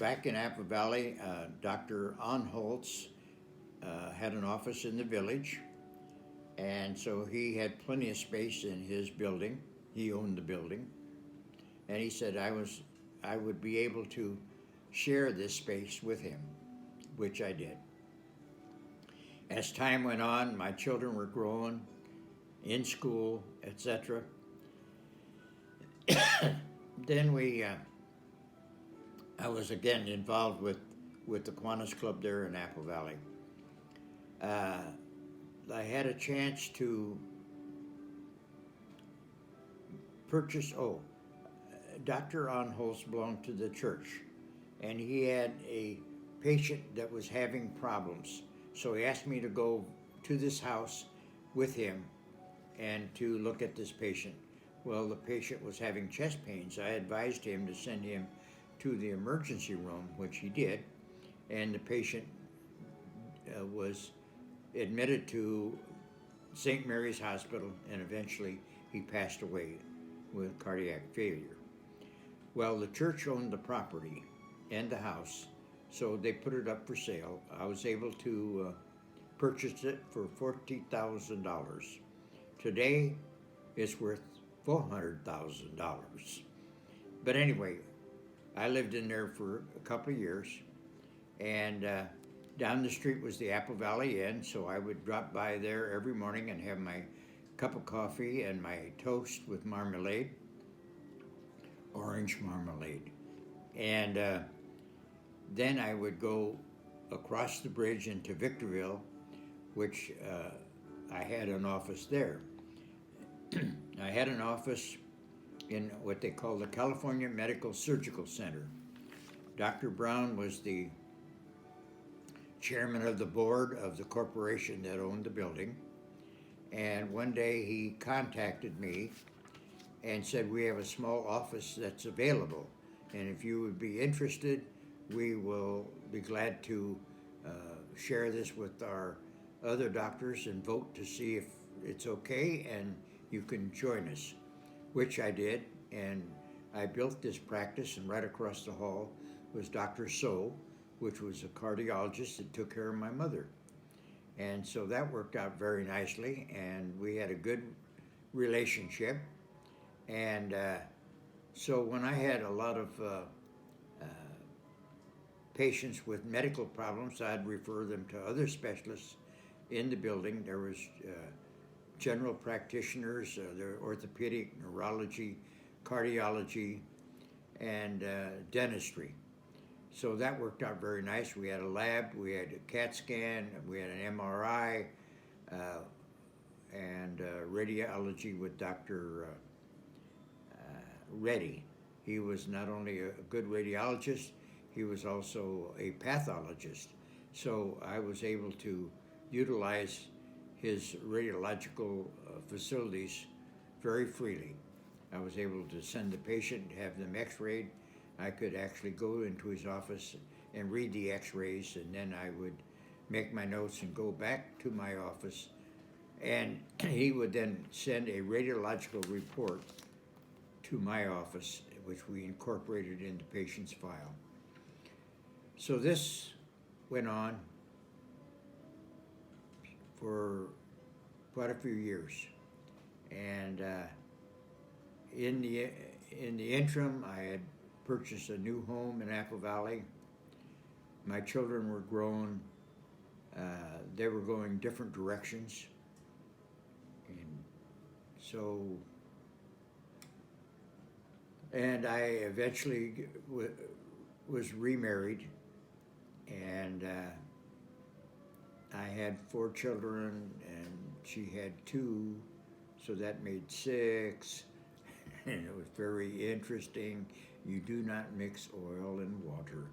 back in Apple Valley, Dr. Onholtz had an office in the village, and so he had plenty of space in his building. He owned the building, and he said I would be able to share this space with him, which I did. As time went on, my children were growing in school, etc. Then I was again involved with the Kiwanis Club there in Apple Valley. I had a chance to purchase, Dr. Onholz belonged to the church, and he had a patient that was having problems. So he asked me to go to this house with him and to look at this patient. Well, the patient was having chest pains. I advised him to send him to the emergency room, which he did, and the patient was admitted to St. Mary's Hospital, and eventually he passed away with cardiac failure. Well, the church owned the property and the house, so they put it up for sale. I was able to purchase it for $40,000. Today, it's worth $400,000. But anyway, I lived in there for a couple of years, and down the street was the Apple Valley Inn, so I would drop by there every morning and have my cup of coffee and my toast with marmalade, orange marmalade. And then I would go across the bridge into Victorville, which I had an office there. I had an office in what they call the California Medical Surgical Center. Dr. Brown was the chairman of the board of the corporation that owned the building. And one day he contacted me and said, we have a small office that's available, and if you would be interested, we will be glad to share this with our other doctors and vote to see if it's okay and you can join us, which I did, and I built this practice, and right across the hall was Dr. So, which was a cardiologist that took care of my mother. And so that worked out very nicely, and we had a good relationship. And so when I had a lot of patients with medical problems, I'd refer them to other specialists in the building. There was general practitioners, there were orthopedic, neurology, cardiology, and dentistry. So that worked out very nice. We had a lab, we had a CAT scan, we had an MRI, and radiology with Dr. Reddy. He was not only a good radiologist, he was also a pathologist. So I was able to utilize his radiological facilities very freely. I was able to send the patient, have them x-rayed. I could actually go into his office and read the x-rays, and then I would make my notes and go back to my office, and he would then send a radiological report to my office, which we incorporated in the patient's file. So this went on for quite a few years, and in the interim, I had purchased a new home in Apple Valley. My children were grown. They were going different directions, and I eventually was remarried, and I had 4 children, and she had 2, so that made 6, and it was very interesting. You do not mix oil and water.